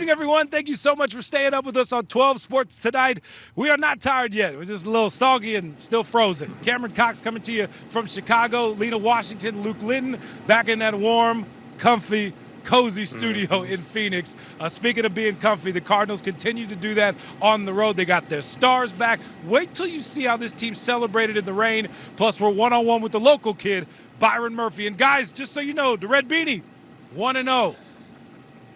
evening, everyone. Thank you so much for staying up with us on 12 Sports tonight. We are not tired yet. We're just a little soggy and still frozen. Cameron Cox coming to you from Chicago. Lena Washington, Luke Lyddon back in that warm, comfy, cozy studio in Phoenix. Speaking of being comfy, the Cardinals continue to do that on the road. They got their stars back. Wait till you see how this team celebrated in the rain. Plus, we're one-on-one with the local kid, Byron Murphy. And guys, just so you know, the Red Beanie, 1-0.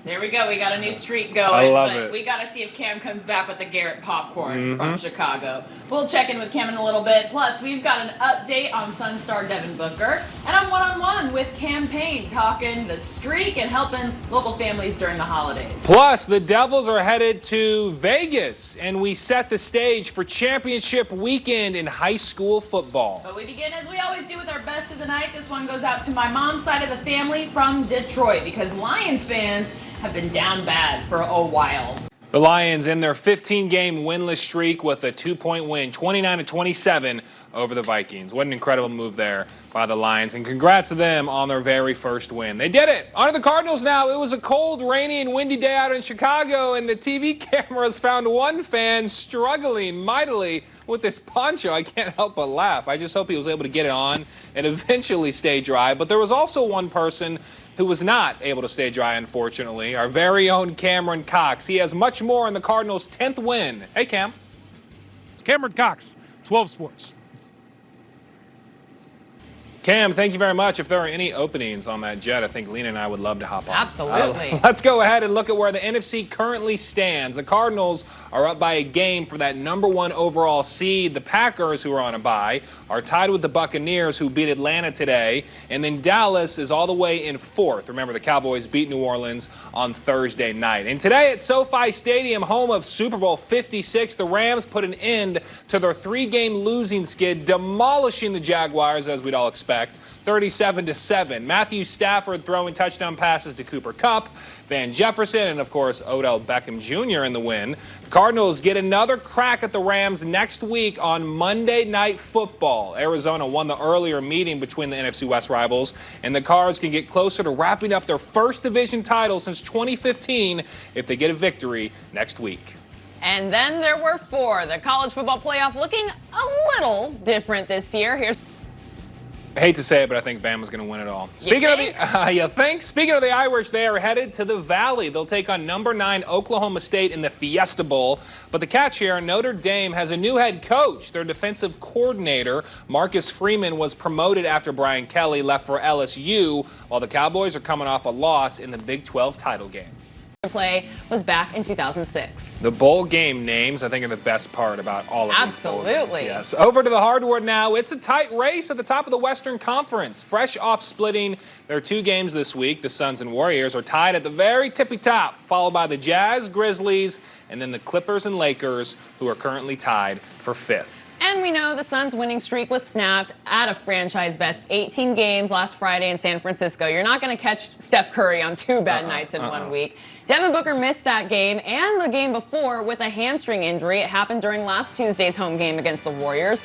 There we go. We got a new streak going. I love it. We got to see if Cam comes back with the Garrett popcorn from Chicago. We'll check in with Cam in a little bit. Plus, we've got an update on Sun star Devin Booker. And I'm one-on-one with Cam Payne, talking the streak and helping local families during the holidays. Plus, the Devils are headed to Vegas, and we set the stage for championship weekend in high school football. But we begin, as we always do, with our best of the night. This one goes out to my mom's side of the family from Detroit, because Lions fans have been down bad for a while. The Lions in their 15-game winless streak with a 2-point win, 29-27 over the Vikings. What an incredible move there by the Lions, and congrats to them on their very first win. They did it. On to the Cardinals now. It was a cold, rainy, and windy day out in Chicago, and the TV cameras found one fan struggling mightily with this poncho. I can't help but laugh. I just hope he was able to get it on and eventually stay dry. But there was also one person who was not able to stay dry, unfortunately. Our very own Cameron Cox. He has much more in the Cardinals' 10th win. Hey, Cam. It's Cameron Cox, 12 Sports. Cam, thank you very much. If there are any openings on that jet, I think Lena and I would love to hop on. Absolutely. Let's go ahead and look at where the NFC currently stands. The Cardinals are up by a game for that #1 overall seed. The Packers, who are on a bye, are tied with the Buccaneers, who beat Atlanta today. And then Dallas is all the way in 4th. Remember, the Cowboys beat New Orleans on Thursday night. And today at SoFi Stadium, home of Super Bowl 56, the Rams put an end to their 3-game losing skid, demolishing the Jaguars, as we'd all expect, 37-7. Matthew Stafford throwing touchdown passes to Cooper Kupp, Van Jefferson, and of course Odell Beckham Jr. in the win. The Cardinals get another crack at the Rams next week on Monday Night Football. Arizona won the earlier meeting between the NFC West rivals, and the Cards can get closer to wrapping up their first division title since 2015 if they get a victory next week. And then there were 4. The college football playoff looking a little different this year. Here's I hate to say it, but I think Bama's going to win it all. Speaking of the Irish, they are headed to the Valley. They'll take on #9 Oklahoma State in the Fiesta Bowl. But the catch here, Notre Dame has a new head coach. Their defensive coordinator, Marcus Freeman, was promoted after Brian Kelly left for LSU, while the Cowboys are coming off a loss in the Big 12 title game. play was back in 2006. The bowl game names, I think, are the best part about all of these bowl games. Absolutely. Yes. Over to the hardwood now. It's a tight race at the top of the Western Conference. Fresh off splitting their 2 games this week, the Suns and Warriors are tied at the very tippy top, followed by the Jazz, Grizzlies, and then the Clippers and Lakers, who are currently tied for 5th. And we know the Suns' winning streak was snapped at a franchise-best 18 games last Friday in San Francisco. You're not going to catch Steph Curry on 2 bad nights in 1 week. Devin Booker missed that game and the game before with a hamstring injury. It happened during last Tuesday's home game against the Warriors.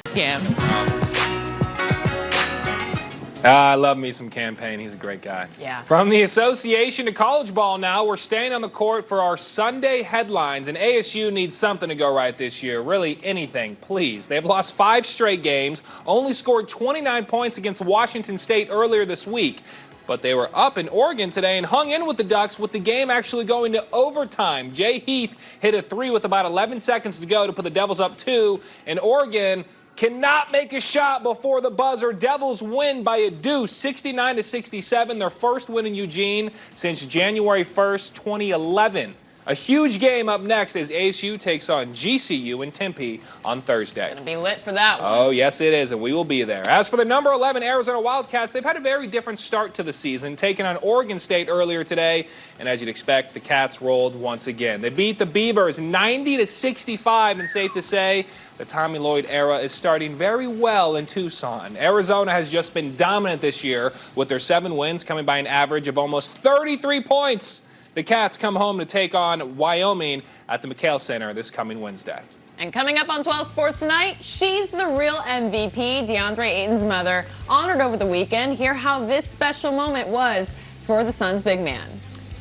I love me some Cam Payne. He's a great guy. Yeah. From the association to college ball now, we're staying on the court for our Sunday headlines, and ASU needs something to go right this year. Really anything, please. They've lost 5 straight games, only scored 29 points against Washington State earlier this week. But they were up in Oregon today and hung in with the Ducks, with the game actually going to overtime. Jay Heath hit a 3 with about 11 seconds to go to put the Devils up 2, and Oregon cannot make a shot before the buzzer. Devils win by a deuce, 69-67, their first win in Eugene since January 1st, 2011. A huge game up next as ASU takes on GCU in Tempe on Thursday. Gonna be lit for that one. Oh, yes, it is, and we will be there. As for the number 11 Arizona Wildcats, they've had a very different start to the season, taking on Oregon State earlier today, and as you'd expect, the Cats rolled once again. They beat the Beavers 90-65, and safe to say, the Tommy Lloyd era is starting very well in Tucson. Arizona has just been dominant this year, with their 7 wins coming by an average of almost 33 points. The Cats come home to take on Wyoming at the McHale Center this coming Wednesday. And coming up on 12 Sports tonight, she's the real MVP, DeAndre Ayton's mother, honored over the weekend. Hear how this special moment was for the Suns' big man.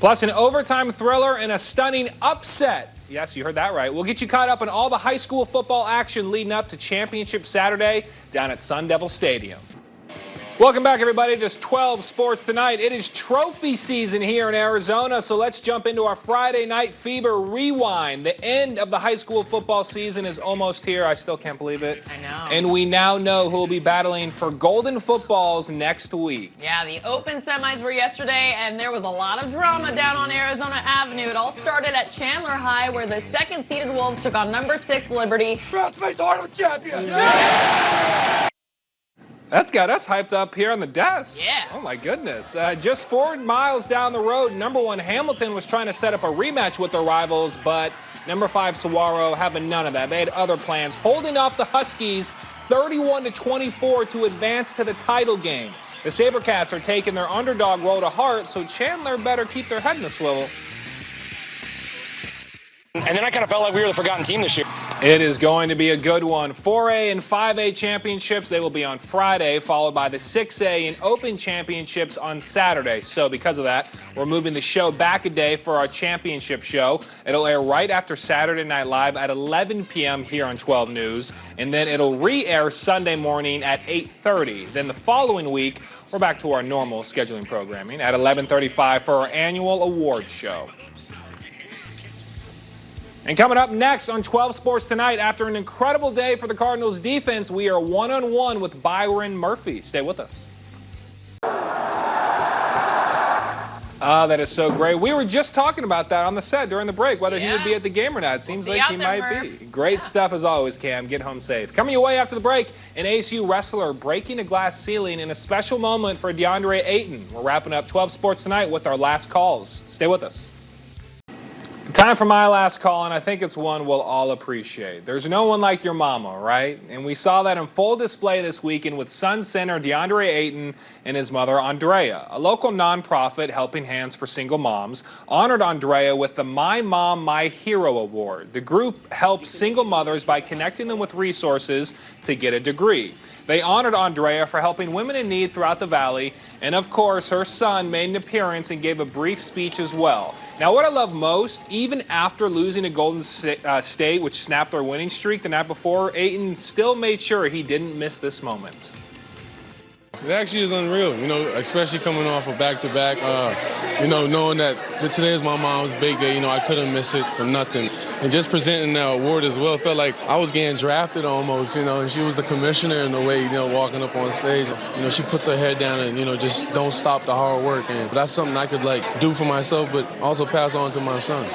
Plus an overtime thriller and a stunning upset. Yes, you heard that right. We'll get you caught up on all the high school football action leading up to Championship Saturday down at Sun Devil Stadium. Welcome back, everybody, to 12 Sports Tonight. It is trophy season here in Arizona, so let's jump into our Friday Night Fever Rewind. The end of the high school football season is almost here. I still can't believe it. I know. And we now know who will be battling for golden footballs next week. Yeah, the open semis were yesterday, and there was a lot of drama down on Arizona Avenue. It all started at Chandler High, where the second-seeded Wolves took on number 6 Liberty. Champion! That's got us hyped up here on the desk. Yeah. Oh, my goodness. Just 4 miles down the road, number 1 Hamilton was trying to set up a rematch with their rivals, but number 5 Saguaro having none of that. They had other plans, holding off the Huskies 31-24 to advance to the title game. The Sabercats are taking their underdog role to heart, so Chandler better keep their head in the swivel. And then I kind of felt like we were the forgotten team this year. It is going to be a good one. 4A and 5A championships, they will be on Friday, followed by the 6A and Open championships on Saturday. So because of that, we're moving the show back a day for our championship show. It'll air right after Saturday Night Live at 11 p.m. here on 12 News. And then it'll re-air Sunday morning at 8:30. Then the following week, we're back to our normal scheduling programming at 11:35 for our annual awards show. And coming up next on 12 Sports Tonight, after an incredible day for the Cardinals defense, we are one-on-one with Byron Murphy. Stay with us. That is so great. We were just talking about that on the set during the break, whether he would be at the game or not. It seems like he might be. Great stuff as always, Cam. Get home safe. Coming your way after the break, an ASU wrestler breaking a glass ceiling in a special moment for DeAndre Ayton. We're wrapping up 12 Sports Tonight with our last calls. Stay with us. Time for my last call, and I think it's one we'll all appreciate. There's no one like your mama, right? And we saw that in full display this weekend with Sun center DeAndre Ayton and his mother, Andrea. A local nonprofit, Helping Hands for Single Moms, honored Andrea with the My Mom, My Hero Award. The group helps single mothers by connecting them with resources to get a degree. They honored Andrea for helping women in need throughout the valley, and of course, her son made an appearance and gave a brief speech as well. Now, what I love most, even after losing to Golden State, which snapped their winning streak the night before, Ayton still made sure he didn't miss this moment. It actually is unreal, especially coming off a back-to-back, knowing that today is my mom's big day, I couldn't miss it for nothing. And just presenting that award as well, felt like I was getting drafted almost, and she was the commissioner in a way, walking up on stage. She puts her head down and, just don't stop the hard work. And that's something I could, do for myself, but also pass on to my son.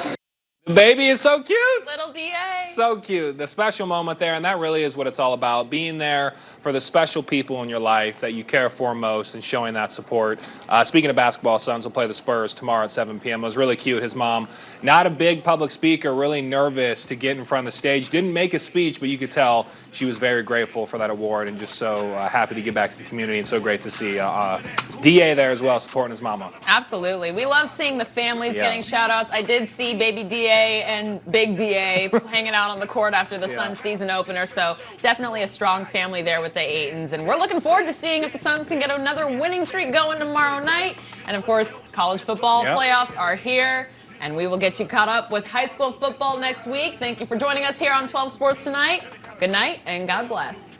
The baby is so cute. Little DA. So cute. The special moment there, and that really is what it's all about, being there for the special people in your life that you care for most and showing that support. Speaking of basketball, Suns will play the Spurs tomorrow at 7 p.m. It was really cute. His mom, not a big public speaker, really nervous to get in front of the stage. Didn't make a speech, but you could tell she was very grateful for that award and just so happy to give back to the community, and so great to see DA there as well, supporting his mama. Absolutely. We love seeing the families getting shout-outs. I did see baby DA and big DA hanging out on the court after the Suns season opener, so definitely a strong family there with the Aytons. And we're looking forward to seeing if the Suns can get another winning streak going tomorrow night. And, of course, college football playoffs are here, and we will get you caught up with high school football next week. Thank you for joining us here on 12 Sports Tonight. Good night, and God bless.